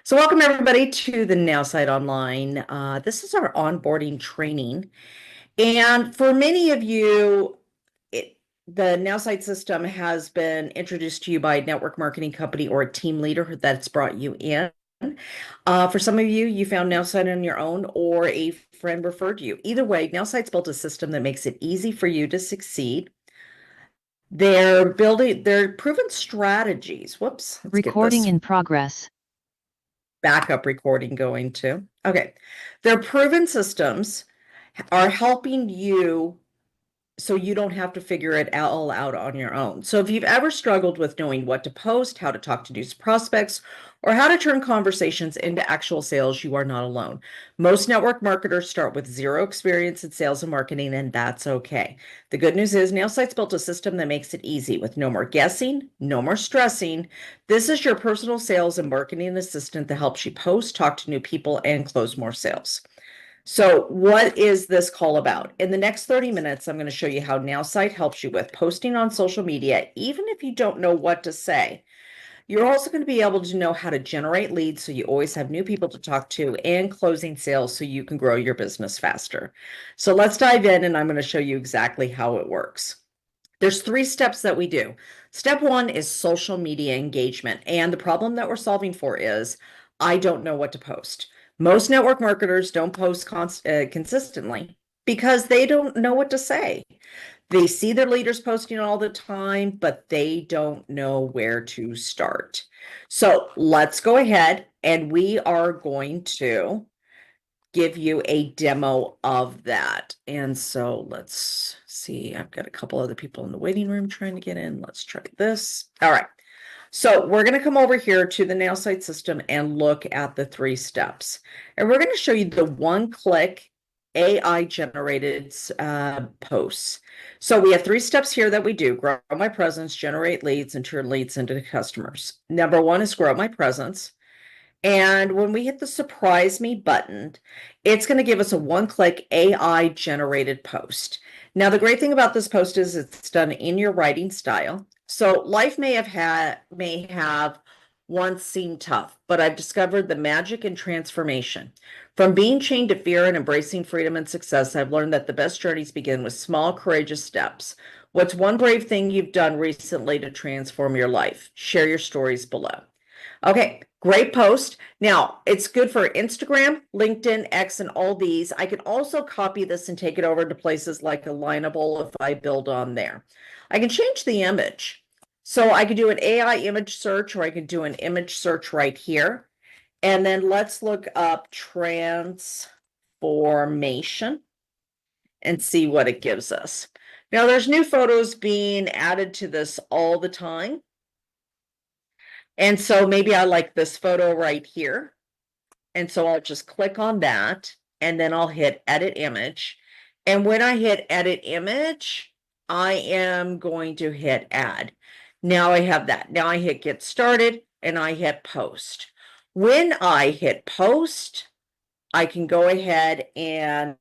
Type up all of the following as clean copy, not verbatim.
So welcome everybody to the NowSite Online. This is our onboarding training. And for many of you, the NowSite system has been introduced to you by a network marketing company or a team leader that's brought you in. For some of you, you found NowSite on your own or a friend referred you. Either way, NowSite's built a system that makes it easy for you to succeed. They're building their proven strategies. Whoops, let's get Recording this in progress. backup recording going too. Okay. Their proven systems are helping you so you don't have to figure it all out on your own. So if you've ever struggled with knowing what to post, how to talk to new prospects, or how to turn conversations into actual sales, you are not alone. Most network marketers start with zero experience in sales and marketing, and that's okay. The good news is NailSite's built a system that makes it easy with no more guessing, no more stressing. This is your personal sales and marketing assistant that helps you post, talk to new people, and close more sales. So what is this call about? In the next 30 minutes, I'm going to show you how NowSite helps you with posting on social media, even if you don't know what to say. You're also going to be able to know how to generate leads so you always have new people to talk to and closing sales so you can grow your business faster. So let's dive in and I'm going to show you exactly how it works. There's 3 steps that we do. Step 1 is social media engagement. And the problem that we're solving for is I don't know what to post. Most network marketers don't post consistently because they don't know what to say. They see their leaders posting all the time, but they don't know where to start. So let's go ahead and we are going to give you a demo of that. And so let's see, I've got a couple other people in the waiting room trying to get in. Let's try this. All right. So we're going to come over here to the NailSite system and look at the 3 steps. And we're going to show you the one-click AI generated posts. So we have 3 steps here that we do: grow my presence, generate leads, and turn leads into customers. Number 1 is grow my presence. And when we hit the surprise me button, it's going to give us a one-click AI generated post. Now, the great thing about this post is it's done in your writing style. So life may have once seemed tough, but I've discovered the magic and transformation. From being chained to fear and embracing freedom and success, I've learned that the best journeys begin with small, courageous steps. What's one brave thing you've done recently to transform your life? Share your stories below. Okay, great post. Now, it's good for Instagram, LinkedIn, X, and all these. I can also copy this and take it over to places like Alignable if I build on there. I can change the image. So I could do an AI image search, or I could do an image search right here. And then let's look up transformation and see what it gives us. Now, there's new photos being added to this all the time. And so maybe I like this photo right here. And so I'll just click on that and then I'll hit edit image. And when I hit edit image, I am going to hit add. Now I have that. Now I hit get started and I hit post. When I hit post, I can go ahead and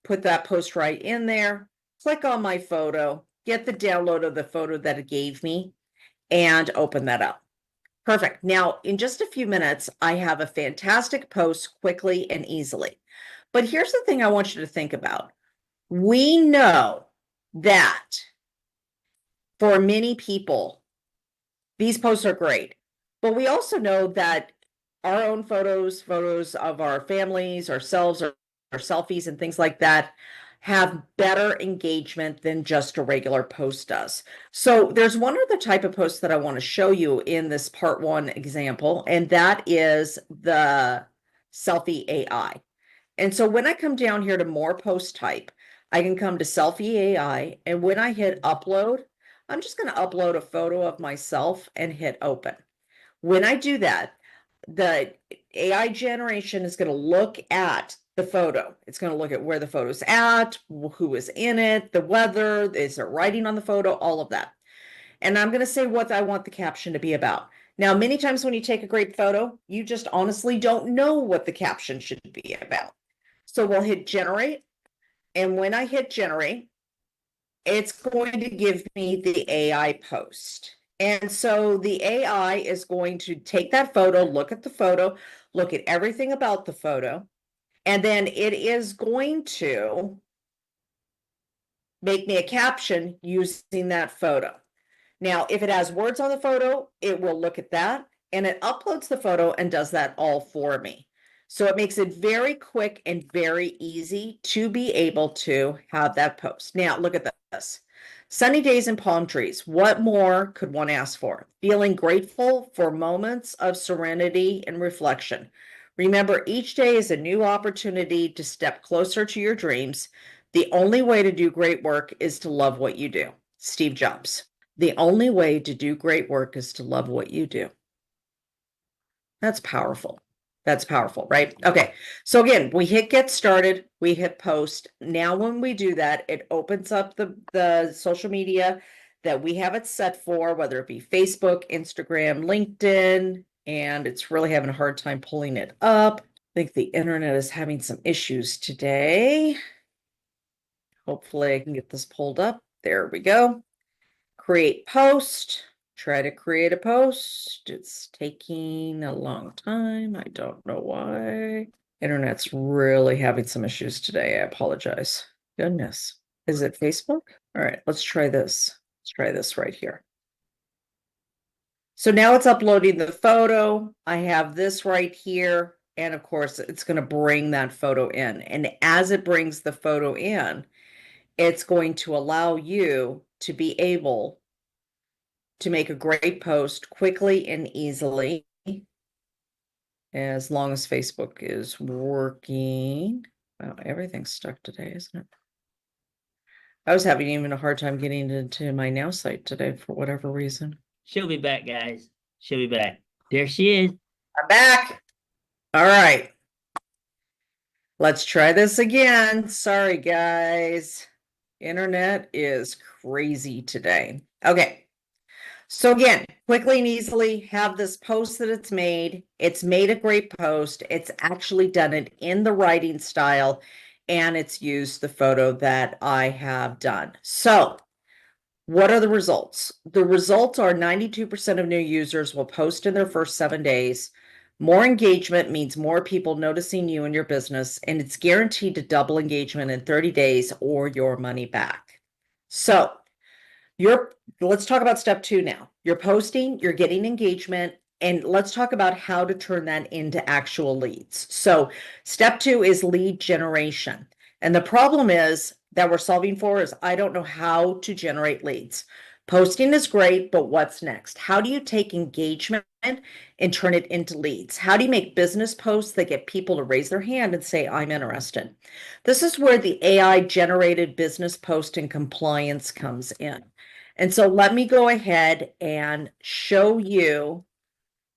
put that post right in there, click on my photo, get the download of the photo that it gave me, and open that up. Perfect. Now, in just a few minutes, I have a fantastic post quickly and easily. But here's the thing I want you to think about. We know that for many people, these posts are great, but we also know that our own photos of our families, ourselves, our selfies, and things like that have better engagement than just a regular post does. So there's one other type of post that I want to show you in this part 1 example, and that is the selfie AI. And so when I come down here to more post type, I can come to selfie AI, and when I hit upload, I'm just going to upload a photo of myself and hit open. When I do that, the AI generation is going to look at the photo. It's going to look at where the photo's at, who is in it, the weather, is there writing on the photo, all of that. And I'm going to say what I want the caption to be about. Now, many times when you take a great photo, you just honestly don't know what the caption should be about. So we'll hit generate. And when I hit generate, it's going to give me the AI post. And so the AI is going to take that photo, look at the photo, look at everything about the photo, and then it is going to make me a caption using that photo. Now, if it has words on the photo, it will look at that and it uploads the photo and does that all for me. So it makes it very quick and very easy to be able to have that post. Now, look at this. Sunny days and palm trees. What more could one ask for? Feeling grateful for moments of serenity and reflection. Remember, each day is a new opportunity to step closer to your dreams. The only way to do great work is to love what you do. Steve Jobs. The only way to do great work is to love what you do. That's powerful. That's powerful, right? Okay. So again, we hit get started, we hit post. Now when we do that, it opens up the social media that we have it set for, whether it be Facebook, Instagram, LinkedIn, and it's really having a hard time pulling it up. I think the internet is having some issues today. Hopefully I can get this pulled up. There we go. Create post. Try to create a post. It's taking a long time. I don't know why. Internet's really having some issues today. I apologize. Goodness. Is it Facebook? All right, let's try this. Let's try this right here. So now it's uploading the photo. I have this right here. And of course, it's going to bring that photo in. And as it brings the photo in, it's going to allow you to be able to make a great post quickly and easily, as long as Facebook is working. Wow, everything's stuck today, isn't it? I was having even a hard time getting into my NowSite today for whatever reason. She'll be back, guys. She'll be back. There she is. I'm back. All right. Let's try this again. Sorry, guys. Internet is crazy today. Okay. So again, quickly and easily have this post that it's made. It's made a great post. It's actually done it in the writing style, and it's used the photo that I have done. So what are the results? The results are 92% of new users will post in their first 7 days. More engagement means more people noticing you and your business, and it's guaranteed to double engagement in 30 days or your money back. So let's talk about step 2 now. You're posting, you're getting engagement, and let's talk about how to turn that into actual leads. So step 2 is lead generation. And the problem is that we're solving for is I don't know how to generate leads. Posting is great, but what's next? How do you take engagement and turn it into leads? How do you make business posts that get people to raise their hand and say, I'm interested? This is where the AI generated business post and compliance comes in. And so let me go ahead and show you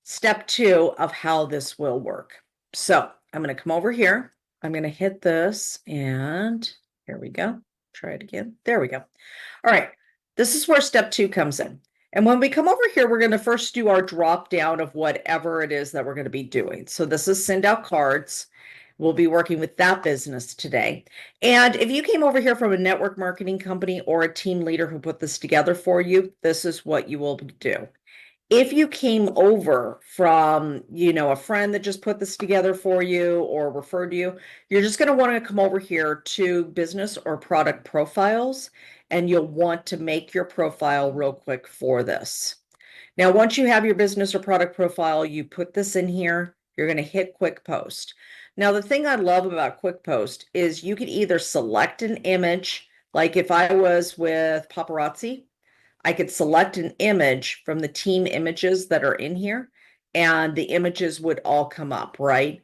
step 2 of how this will work. So I'm going to come over here. I'm going to hit this and here we go. Try it again. There we go. All right. This is where step 2 comes in. And when we come over here, we're going to first do our drop down of whatever it is that we're going to be doing. So this is send out cards. We'll be working with that business today. And if you came over here from a network marketing company or a team leader who put this together for you, this is what you will do. If you came over from, a friend that just put this together for you or referred you, you're just going to want to come over here to business or product profiles, and you'll want to make your profile real quick for this. Now, once you have your business or product profile, you put this in here, you're going to hit quick post. Now, the thing I love about quick post is you can either select an image, like if I was with paparazzi, I could select an image from the team images that are in here, and the images would all come up, right?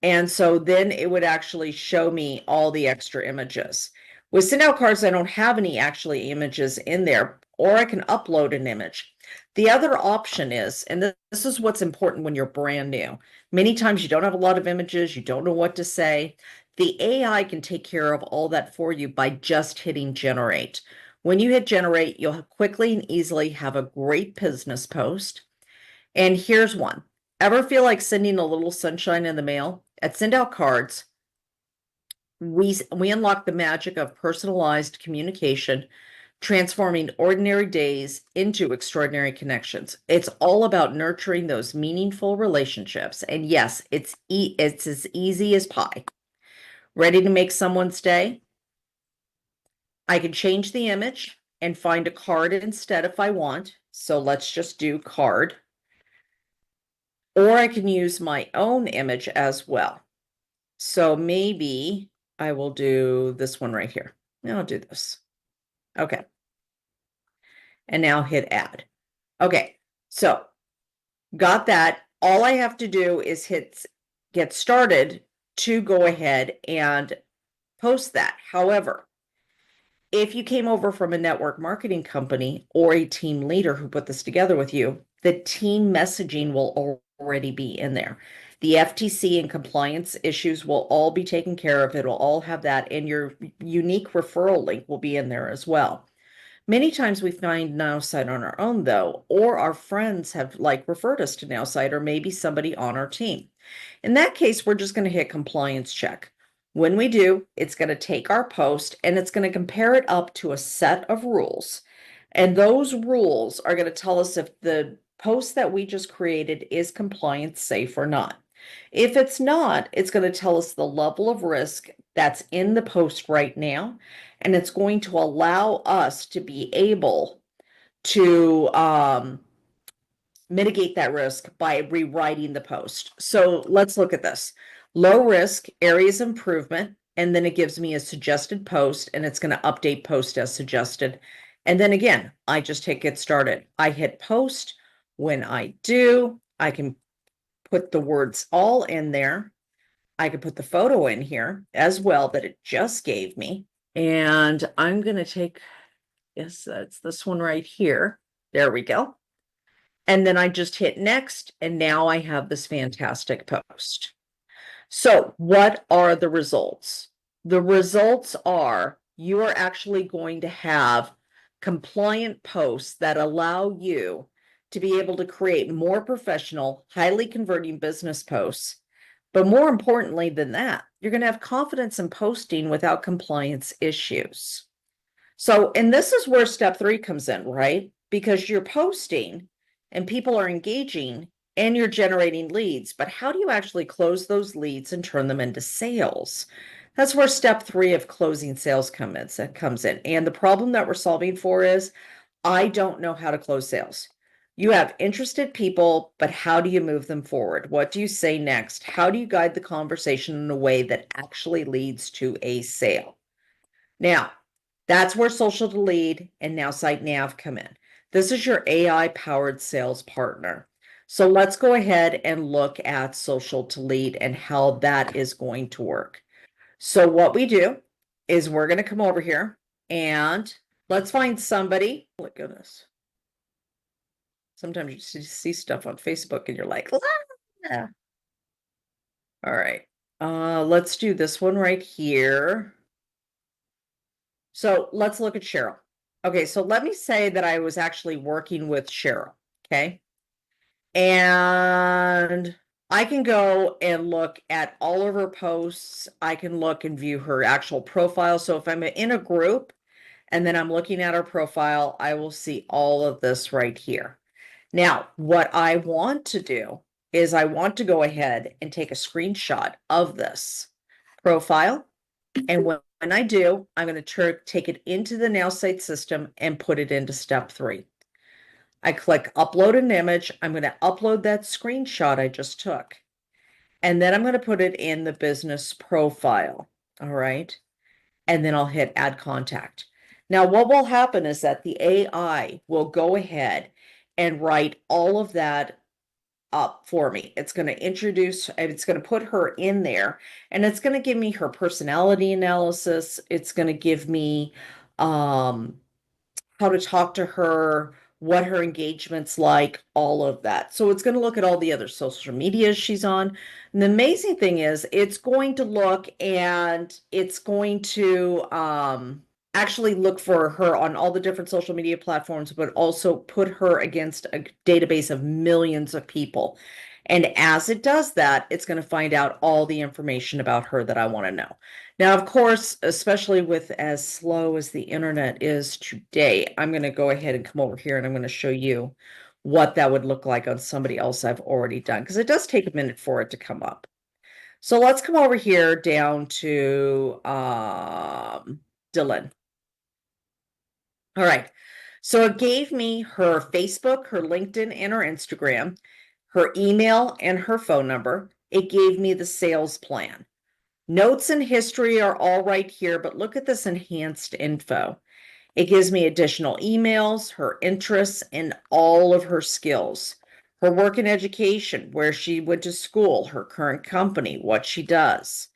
And so then it would actually show me all the extra images. With send out cards, I don't have any actually images in there, or I can upload an image. The other option is, and this is what's important when you're brand new. Many times you don't have a lot of images, you don't know what to say. The AI can take care of all that for you by just hitting generate. When you hit generate, you'll quickly and easily have a great business post. And here's one. Ever feel like sending a little sunshine in the mail? At Send Out Cards, we unlock the magic of personalized communication transforming ordinary days into extraordinary connections. It's all about nurturing those meaningful relationships. And yes, it's as easy as pie. Ready to make someone's day? I can change the image and find a card instead if I want. So let's just do card. Or I can use my own image as well. So maybe I will do this one right here. I'll do this. Okay. And now hit add. Okay. So got that. All I have to do is hit get started to go ahead and post that. However, if you came over from a network marketing company or a team leader who put this together with you, the team messaging will already be in there. The FTC and compliance issues will all be taken care of. It'll all have that, and your unique referral link will be in there as well. Many times we find NowSite on our own, though, or our friends have like referred us to NowSite, or maybe somebody on our team. In that case, we're just going to hit compliance check. When we do, it's going to take our post and it's going to compare it up to a set of rules. And those rules are going to tell us if the post that we just created is compliance safe or not. If it's not, it's going to tell us the level of risk that's in the post right now. And it's going to allow us to be able to mitigate that risk by rewriting the post. So let's look at this. Low risk, areas improvement, and then it gives me a suggested post and it's going to update post as suggested. And then again, I just hit get started. I hit post. When I do, I can put the words all in there. I could put the photo in here as well that it just gave me. And I'm going to take, yes, that's this one right here. There we go. And then I just hit next, and now I have this fantastic post. So what are the results? The results are you are actually going to have compliant posts that allow you to be able to create more professional, highly converting business posts. But more importantly than that, you're going to have confidence in posting without compliance issues. So, and this is where step 3 comes in, right? Because you're posting and people are engaging and you're generating leads, but how do you actually close those leads and turn them into sales? That's where step 3 of closing sales comes in. And the problem that we're solving for is I don't know how to close sales. You have interested people, but how do you move them forward? What do you say next? How do you guide the conversation in a way that actually leads to a sale? Now, that's where social to lead and NowSite Nav come in. This is your AI powered sales partner. So let's go ahead and look at social to lead and how that is going to work. So what we do is we're going to come over here and let's find somebody. Look at this. Sometimes you see stuff on Facebook and you're like, ah. All right. Let's do this one right here. So let's look at Cheryl. Okay, so let me say that I was actually working with Cheryl, okay? And I can go and look at all of her posts. I can look and view her actual profile. So if I'm in a group and then I'm looking at her profile, I will see all of this right here. Now, what I want to do is I want to go ahead and take a screenshot of this profile. And when I do, I'm going to take it into the NowSite system and put it into step 3. I click upload an image. I'm going to upload that screenshot I just took. And then I'm going to put it in the business profile. All right. And then I'll hit add contact. Now, what will happen is that the AI will go ahead and write all of that up for me. It's going to introduce, it's going to put her in there, and it's going to give me her personality analysis. It's going to give me how to talk to her, what her engagement's like, all of that. So it's going to look at all the other social medias she's on. And the amazing thing is it's going to look and it's going to actually look for her on all the different social media platforms, but also put her against a database of millions of people. And as it does that, it's going to find out all the information about her that I want to know. Now, of course, especially with as slow as the internet is today, I'm going to go ahead and come over here and I'm going to show you what that would look like on somebody else I've already done, because it does take a minute for it to come up. So let's come over here down to Dylan. All right. So it gave me her Facebook, her LinkedIn, and her Instagram, her email, and her phone number. It gave me the sales plan. Notes and history are all right here, but look at this enhanced info. It gives me additional emails, her interests, and all of her skills. Her work and education, where she went to school, her current company, what she does.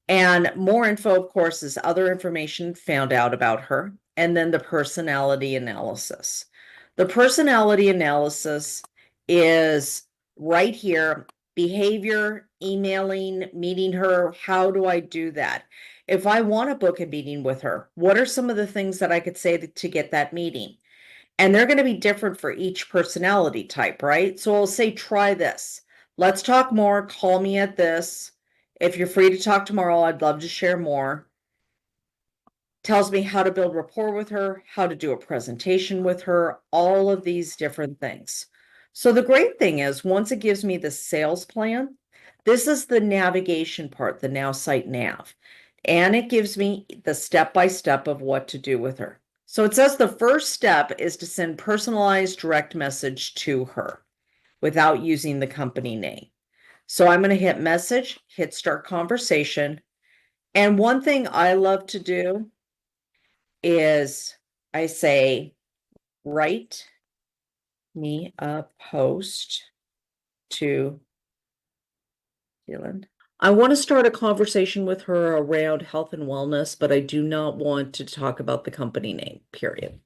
And more info, of course, is other information found out about her. And then the personality analysis. The personality analysis is right here, behavior, emailing, meeting her. How do I do that? If I want to book a meeting with her, what are some of the things that I could say to get that meeting? And they're going to be different for each personality type, right? So I'll say, try this. Let's talk more. Call me at this. If you're free to talk tomorrow, I'd love to share more. Tells me how to build rapport with her, how to do a presentation with her, all of these different things. So the great thing is, once it gives me the sales plan, this is the navigation part, the NowSite nav. And it gives me the step-by-step of what to do with her. So it says the first step is to send personalized direct message to her without using the company name. So I'm going to hit message, hit start conversation. And one thing I love to do is I say, write me a post to Dylan. I want to start a conversation with her around health and wellness, but I do not want to talk about the company name, period.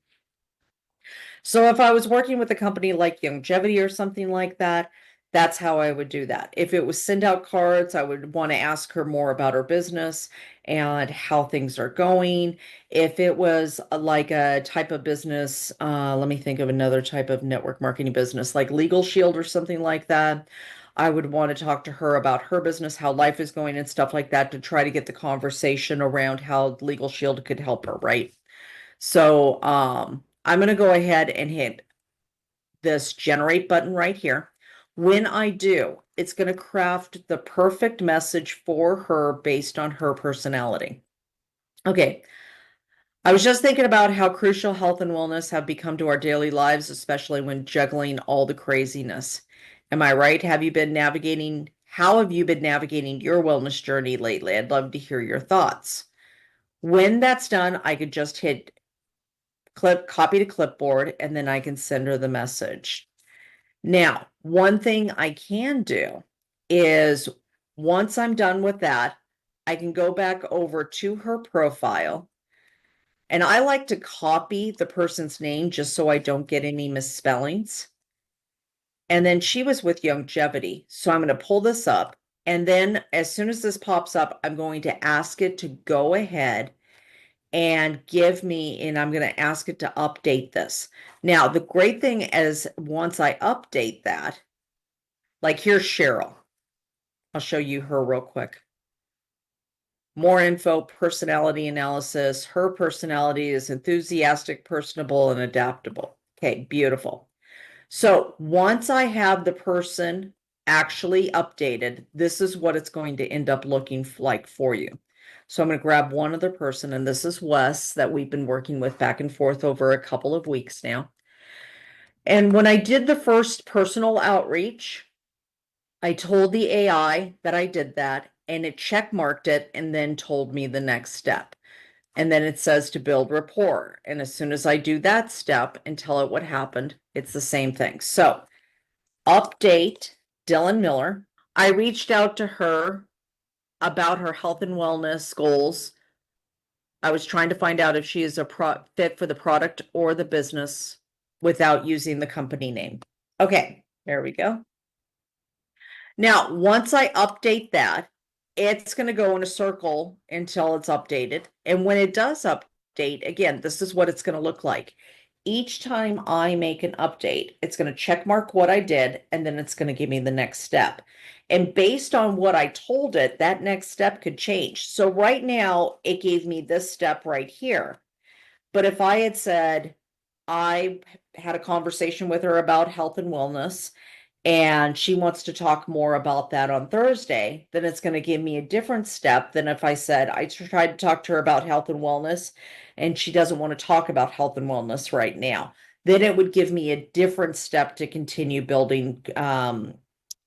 So if I was working with a company like Longevity or something like that, that's how I would do that. If it was send out cards, I would want to ask her more about her business and how things are going. If it was like a type of business, let me think of another type of network marketing business, like Legal Shield or something like that. I would want to talk to her about her business, how life is going and stuff like that to try to get the conversation around how Legal Shield could help her, right? So I'm going to go ahead and hit this generate button right here. When I do, it's going to craft the perfect message for her based on her personality. Okay. I was just thinking about how crucial health and wellness have become to our daily lives, especially when juggling all the craziness. Am I right? How have you been navigating your wellness journey lately? I'd love to hear your thoughts. When that's done, I could just hit copy to clipboard, and then I can send her the message. Now, one thing I can do is once I'm done with that, I can go back over to her profile, and I like to copy the person's name just so I don't get any misspellings. And then she was with Longevity. So I'm going to pull this up. And then as soon as this pops up, I'm going to ask it to go ahead and give me, and I'm going to ask it to update this. Now, the great thing is once I update that, like here's Cheryl. I'll show you her real quick. More info, personality analysis. Her personality is enthusiastic, personable, and adaptable. Okay, beautiful. So once I have the person actually updated, this is what it's going to end up looking like for you. So I'm going to grab one other person, and this is Wes that we've been working with back and forth over a couple of weeks now. And when I did the first personal outreach, I told the AI that I did that, and it check marked it and then told me the next step. And then it says to build rapport. And as soon as I do that step and tell it what happened, it's the same thing. So update Dylan Miller. I reached out to her about her health and wellness goals. I was trying to find out if she is a fit for the product or the business without using the company name. Okay, there we go. Now, once I update that, it's going to go in a circle until it's updated. And when it does update, again, this is what it's going to look like. each time I make an update, it's going to check mark what I did, and then it's going to give me the next step. And based on what I told it, that next step could change. So right now, it gave me this step right here. But if I had said, I had a conversation with her about health and wellness, and she wants to talk more about that on Thursday, then it's going to give me a different step than if I said I tried to talk to her about health and wellness and she doesn't want to talk about health and wellness right now. Then it would give me a different step to continue building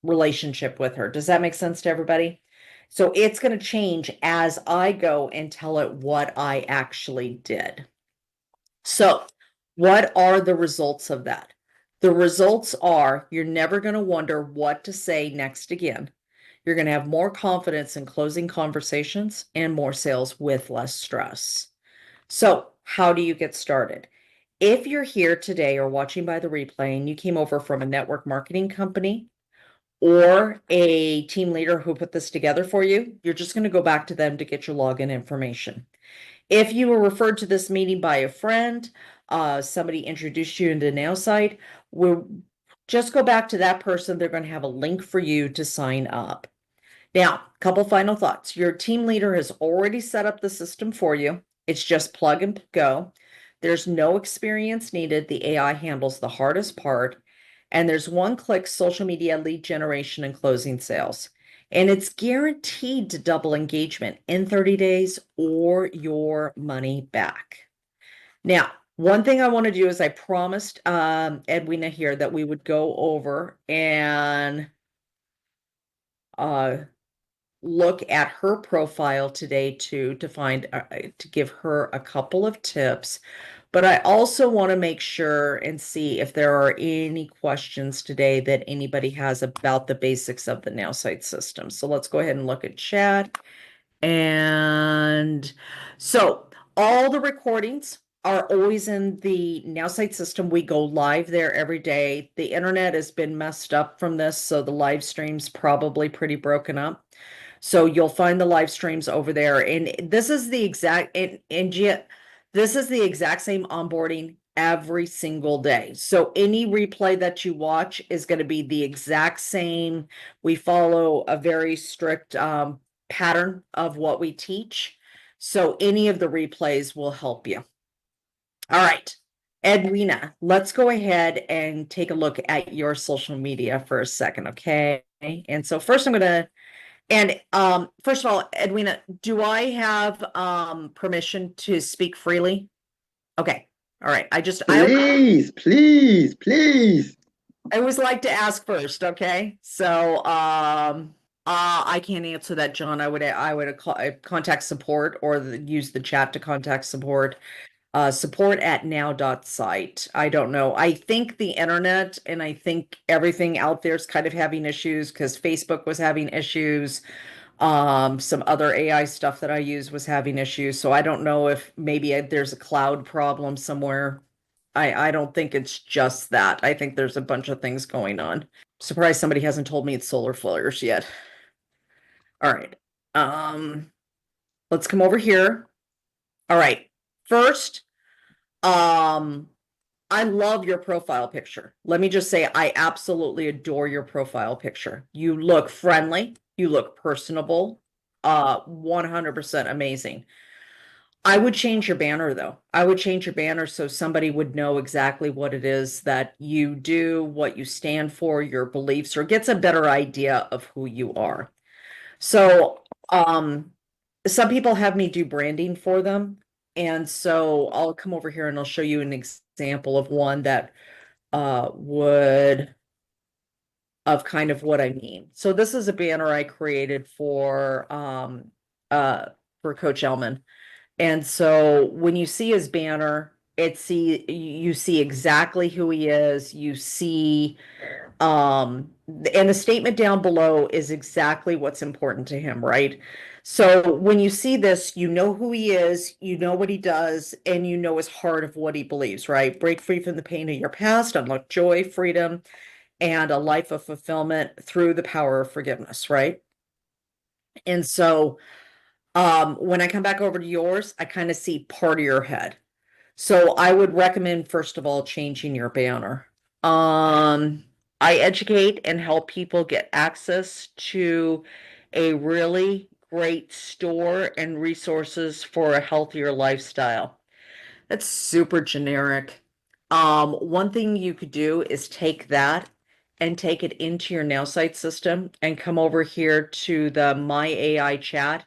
relationship with her. Does that make sense to everybody? So it's going to change as I go and tell it what I actually did. So, what are the results of that? The results are you're never going to wonder what to say next again. You're going to have more confidence in closing conversations and more sales with less stress. So, how do you get started? If you're here today or watching by the replay and you came over from a network marketing company or a team leader who put this together for you, you're just going to go back to them to get your login information. If you were referred to this meeting by a friend, somebody introduced you into NowSite, we'll just go back to that person. They're going to have a link for you to sign up. Now, a couple final thoughts. Your team leader has already set up the system for you. It's just plug and go. There's no experience needed. The AI handles the hardest part. And there's one-click social media lead generation and closing sales. And it's guaranteed to double engagement in 30 days or your money back. Now, one thing I want to do is I promised Edwina here that we would go over and look at her profile today too to find to give her a couple of tips. But I also want to make sure and see if there are any questions today that anybody has about the basics of the NowSite system. So let's go ahead and look at chat. And so all the recordings are always in the NowSite system. We go live there every day. The internet has been messed up from this, so the live stream's probably pretty broken up. So you'll find the live streams over there. And this is the exact this is the exact same onboarding every single day. So any replay that you watch is going to be the exact same. We follow a very strict pattern of what we teach. So any of the replays will help you. All right, Edwina, let's go ahead and take a look at your social media for a second, okay? And so first I'm gonna, and first of all, Edwina, do I have permission to speak freely? Okay, all right. Please, please, please. I always like to ask first, okay? So I can't answer that, John. I would contact support or use the chat to contact support. Support at now.site. I don't know. I think the internet and I think everything out there is kind of having issues because Facebook was having issues. Some other AI stuff that I use was having issues. So I don't know if maybe there's a cloud problem somewhere. I don't think it's just that. I think there's a bunch of things going on. Surprised somebody hasn't told me it's solar flares yet. All right. Let's come over here. All right. First, I love your profile picture. Let me just say, I absolutely adore your profile picture. You look friendly. You look personable. 100% amazing. I would change your banner though. I would change your banner so somebody would know exactly what it is that you do, what you stand for, your beliefs, or gets a better idea of who you are. So, some people have me do branding for them. And so I'll come over here and I'll show you an example of one that would of kind of what I mean. So this is a banner I created for Coach Elman. And so when you see his banner, you see exactly who he is. You see, and the statement down below is exactly what's important to him, right? So when you see this, you know who he is, you know what he does, and you know his heart of what he believes, right? Break free from the pain of your past, unlock joy, freedom, and a life of fulfillment through the power of forgiveness, right? And so when I come back over to yours, I kind of see part of your head. So I would recommend, first of all, changing your banner. I educate and help people get access to a really great store and resources for a healthier lifestyle. That's super generic. One thing you could do is take that and take it into your NowSite system and come over here to the My AI chat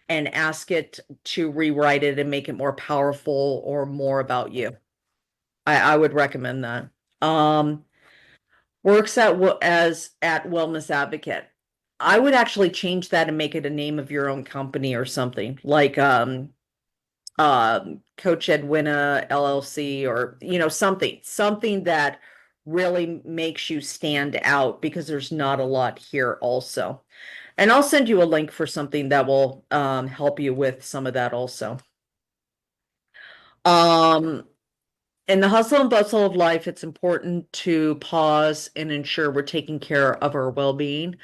and ask it to rewrite it and make it more powerful or more about you. I would recommend that. Works as at Wellness Advocate. I would actually change that and make it a name of your own company or something like Coach Edwina LLC, or something that really makes you stand out, because there's not a lot here also. And I'll send you a link for something that will help you with some of that also. In the hustle and bustle of life, it's important to pause and ensure we're taking care of our well-being.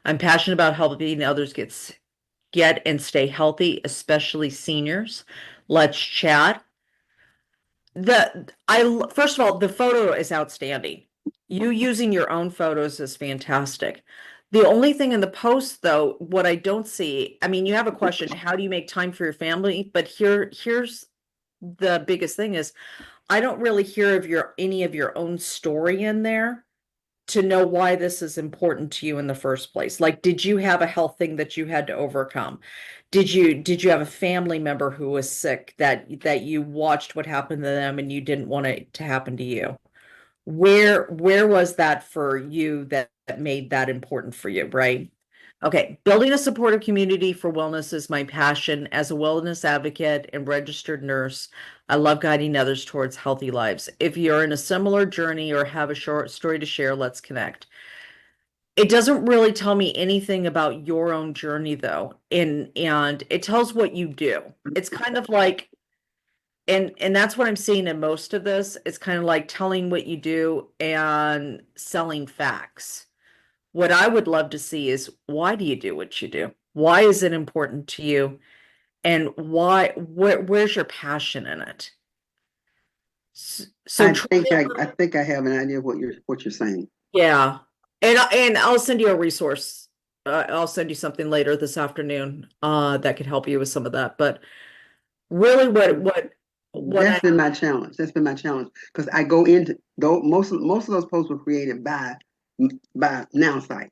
I'm passionate about helping others get and stay healthy, especially seniors. Let's chat. First of all, the photo is outstanding. You using your own photos is fantastic. The only thing in the post, though, what I don't see, I mean, you have a question, how do you make time for your family? But here's the biggest thing is, I don't really hear of any of your own story in there to know why this is important to you in the first place. Like, did you have a health thing that you had to overcome? Did you have a family member who was sick that you watched what happened to them and you didn't want it to happen to you? Where was that for you that made that important for you, right? Okay, building a supportive community for wellness is my passion. As a wellness advocate and registered nurse, I love guiding others towards healthy lives. If you're in a similar journey or have a short story to share, let's connect. It doesn't really tell me anything about your own journey though, and it tells what you do. It's kind of like, and that's what I'm seeing in most of this. It's kind of like telling what you do and selling facts. What I would love to see is, why do you do what you do? Why is it important to you? And where's your passion in it? So I think I have an idea of what you're saying. yeah. And I'll send you a resource. I'll send you something later this afternoon that could help you with some of that. But really what That's been my challenge. That's been my challenge because I go into though most of those posts were created by NowSite,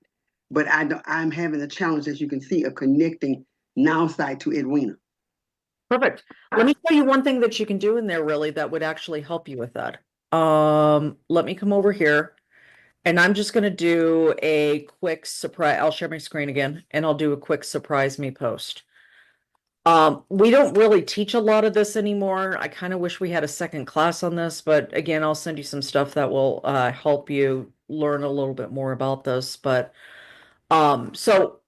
but I'm having the challenge, as you can see, of connecting NowSite to Edwina. Perfect. Let me tell you one thing that you can do in there really that would actually help you with that. Let me come over here. And I'm just going to do a quick surprise. I'll share my screen again and I'll do a quick surprise me post. We don't really teach a lot of this anymore. I kind of wish we had a second class on this, but again, I'll send you some stuff that will help you learn a little bit more about this. But so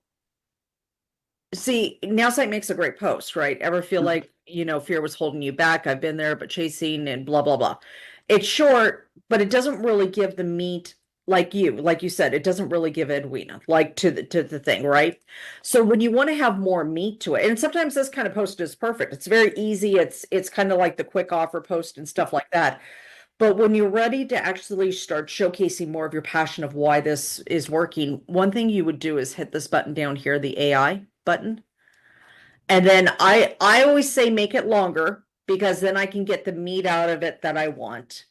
see, NowSite makes a great post, right? Ever feel like, fear was holding you back? I've been there, but chasing and blah, blah, blah. It's short, but it doesn't really give the meat like you said, it doesn't really give Edwina like to the thing, right? So when you want to have more meat to it, and sometimes this kind of post is perfect. It's very easy. It's kind of like the quick offer post and stuff like that. But when you're ready to actually start showcasing more of your passion of why this is working, one thing you would do is hit this button down here, the AI button. And then I always say make it longer, because then I can get the meat out of it that I want.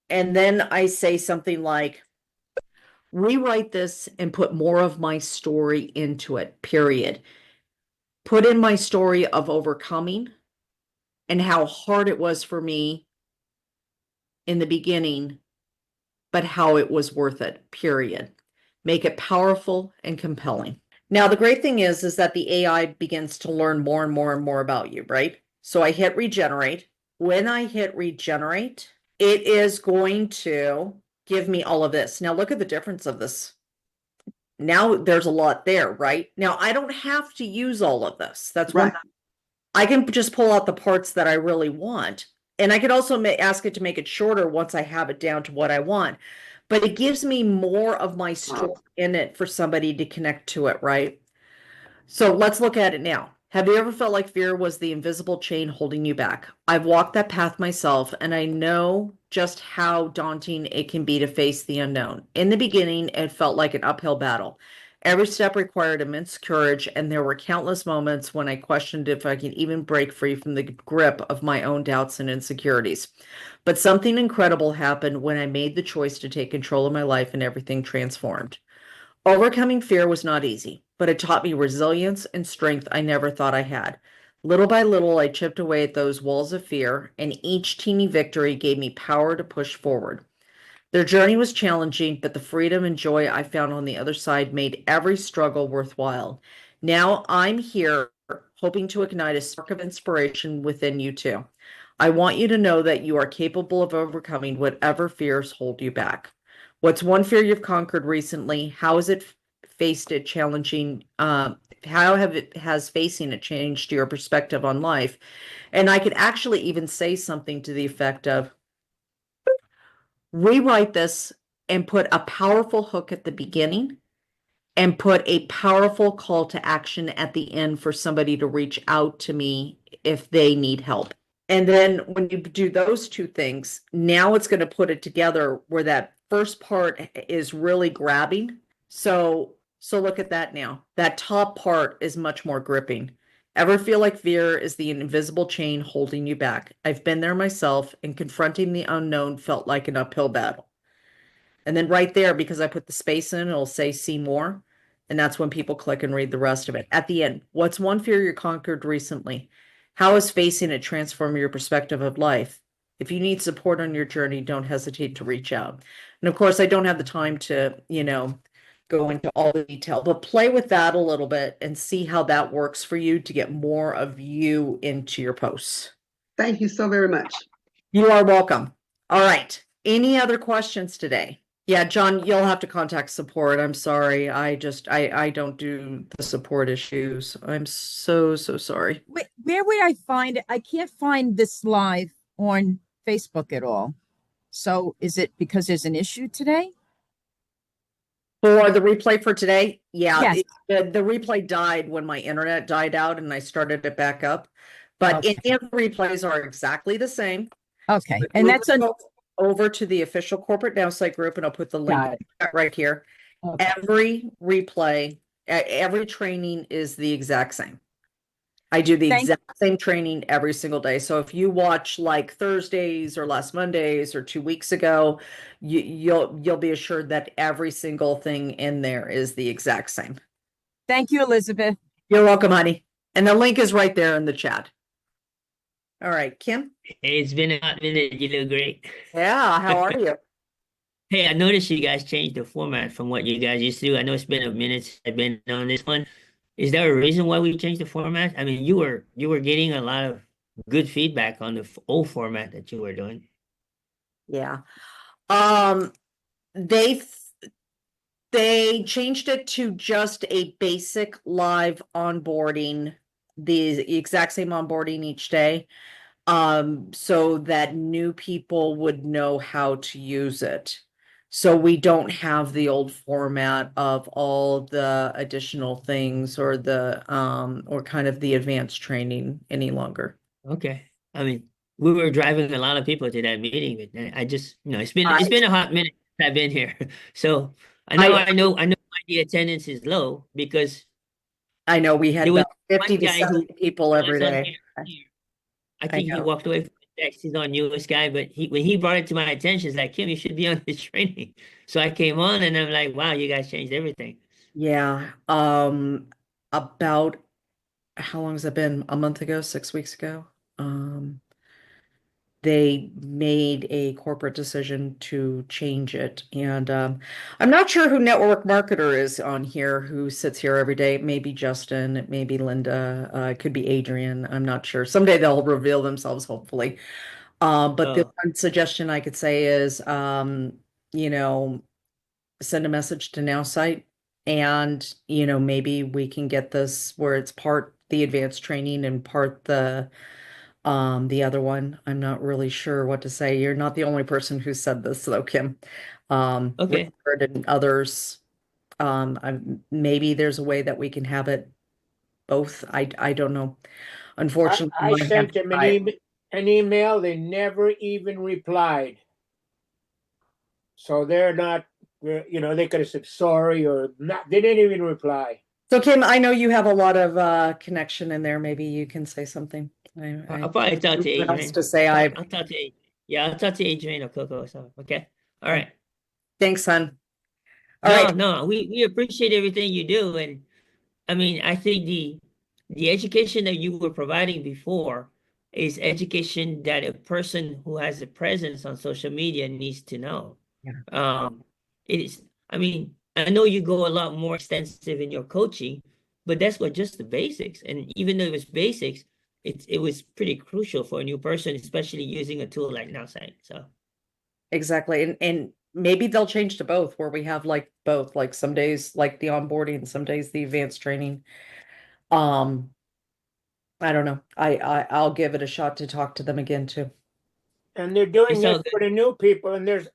And then I say something like, rewrite this and put more of my story into it, period. Put in my story of overcoming and how hard it was for me in the beginning, but how it was worth it, period. Make it powerful and compelling. Now, the great thing is that the AI begins to learn more and more and more about you, right? So I hit regenerate. When I hit regenerate, it is going to give me all of this. Now, look at the difference of this. Now there's a lot there, right? Now, I don't have to use all of this. That's one. Right. I can just pull out the parts that I really want. And I could also ask it to make it shorter once I have it down to what I want. But it gives me more of my story in it for somebody to connect to it, right? So let's look at it now. Have you ever felt like fear was the invisible chain holding you back? I've walked that path myself, and I know just how daunting it can be to face the unknown. In the beginning, it felt like an uphill battle. Every step required immense courage, and there were countless moments when I questioned if I could even break free from the grip of my own doubts and insecurities. But something incredible happened when I made the choice to take control of my life, and everything transformed. Overcoming fear was not easy, but it taught me resilience and strength I never thought I had. Little by little, I chipped away at those walls of fear, and each teeny victory gave me power to push forward. Their journey was challenging, but the freedom and joy I found on the other side made every struggle worthwhile. Now I'm here hoping to ignite a spark of inspiration within you too. I want you to know that you are capable of overcoming whatever fears hold you back. What's one fear you've conquered recently? How has it faced it challenging? How have it has facing it changed your perspective on life? And I could actually even say something to the effect of, rewrite this and put a powerful hook at the beginning and put a powerful call to action at the end for somebody to reach out to me if they need help. And then when you do those two things, now it's going to put it together where that first part is really grabbing. So look at that now. That top part is much more gripping. Ever feel like fear is the invisible chain holding you back? I've been there myself, and confronting the unknown felt like an uphill battle. And then right there, because I put the space in, it'll say see more. And that's when people click and read the rest of it. At the end, what's one fear you conquered recently? How is facing it transform your perspective of life? If you need support on your journey, don't hesitate to reach out. And of course, I don't have the time to, go into all the detail, but play with that a little bit and see how that works for you to get more of you into your posts. Thank you so very much. You are welcome. All right. Any other questions today? Yeah, John, you'll have to contact support. I'm sorry. I don't do the support issues. I'm so sorry. Where would I find it? I can't find this live on Facebook at all. So is it because there's an issue today? For the replay for today, yeah, Yes. the replay died when my internet died out and I started it back up. But Okay. any of the replays are exactly the same. Okay. And that's over to the official corporate NowSite group, and I'll put the link right here. okay. Every replay, every training is the exact same. I do the exact same training every single day. So if you watch like Thursdays or last Mondays or 2 weeks ago, you'll be assured that every single thing in there is the exact same. Thank you, Elizabeth. You're welcome, honey. And the link is right there in the chat. All right, Kim. Hey, it's been a hot minute. You look great. Yeah, how are you? Hey, I noticed you guys changed the format from what you guys used to do. I know it's been a minute since I've been on this one. Is there a reason why we changed the format? I mean, you were getting a lot of good feedback on the old format that you were doing. Yeah. Um, they changed it to just a basic live onboarding, the exact same onboarding each day, so that new people would know how to use it. So we don't have the old format of all the additional things or or kind of the advanced training any longer. Okay. I mean, we were driving a lot of people to that meeting, but I just, it's been a hot minute since I've been here. So I know why the attendance is low because I know we had there was about 50 one to guy who 70 people every was on day. here. I I think he know. walked away from the text. He's on newest guy, but when he brought it to my attention, it's like, Kim, you should be on this training. So I came on and I'm like, wow, you guys changed everything. Yeah. About how long has it been? A month ago, 6 weeks ago? They made a corporate decision to change it. And I'm not sure who network marketer is on here who sits here every day. It may be Justin, it may be Linda, it could be Adrian. I'm not sure. Someday they'll reveal themselves, hopefully. But the one suggestion I could say is, you know, send a message to NowSite, and maybe we can get this where it's part the advanced training and part the other one. I'm not really sure what to say. You're not the only person who said this though, Kim. Okay. Richard and others, maybe there's a way that we can have it both. I don't know. Unfortunately, I I have sent them tried. an email. They never even replied. So they're not, they could have said sorry or not. They didn't even reply. So Kim, I know you have a lot of connection in there. Maybe you can say something. I'll probably talk to what else Adrian. to say. I'll talk to Adrian. Yeah, I'll talk to Adrian or Coco. So okay. All right. Thanks, son. All right. No, we appreciate everything you do. And I mean, I think the education that you were providing before is education that a person who has a presence on social media needs to know. Yeah. It is, I mean, I know you go a lot more extensive in your coaching, but that's what just the basics. And even though it was basics, it was pretty crucial for a new person, especially using a tool like NowSite. So Exactly. And maybe they'll change to both where we have like both, like some days like the onboarding, some days the advanced training. Um, I don't know. I'll give it a shot to talk to them again too. And they're doing it's all it good. for the new people, and there's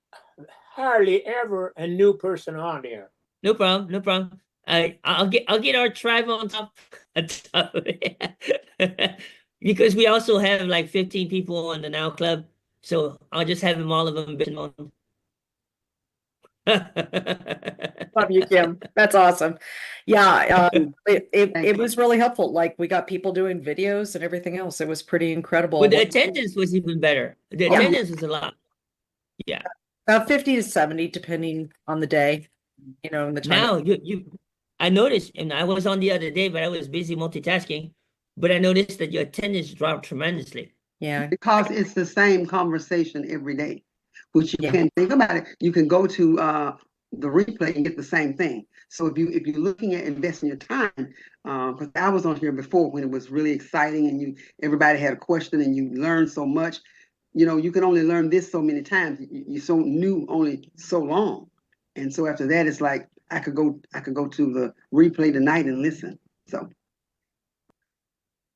hardly ever a new person on here. No problem. No problem. I'll get our tribe on top, on top of it. Because we also have like 15 people on the Now Club, so I'll just have them all of them bitching on. Love you, Kim. That's awesome. Yeah, it Thank you. was really helpful. Like we got people doing videos and everything else. It was pretty incredible. But the attendance was even better. The Yeah. attendance was a lot. Yeah. About 50 to 70, depending on the day, and the time. Now I noticed, and I was on the other day, but I was busy multitasking. But I noticed that your attendance dropped tremendously. Yeah. Because it's the same conversation every day, which you Yeah. can think about it. You can go to the replay and get the same thing. So if you're looking at investing your time, because I was on here before when it was really exciting and everybody had a question and you learned so much. You can only learn this so many times. You're so new only so long, and so after that, it's like I could go to the replay tonight and listen. So.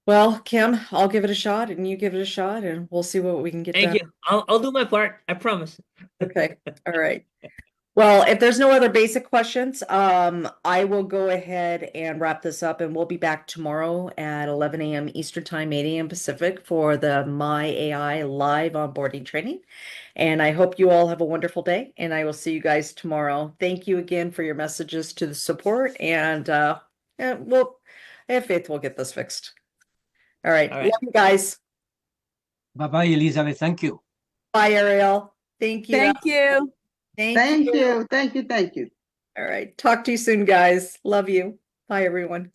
Well, Kim, I'll give it a shot and you give it a shot and we'll see what we can get Thank done. you. I'll do my part. I promise. Okay. All right. Well, if there's no other basic questions, I will go ahead and wrap this up and we'll be back tomorrow at 11 a.m. Eastern Time, 8 a.m. Pacific for the My AI live onboarding training. And I hope you all have a wonderful day and I will see you guys tomorrow. Thank you again for your messages to the support and we'll have faith we'll get this fixed. All right. All right. Love you guys. Bye-bye, Elizabeth. Thank you. Bye, Ariel. Thank you. Thank you. Thank you. Thank you. Thank you. All right. Talk to you soon, guys. Love you. Bye, everyone.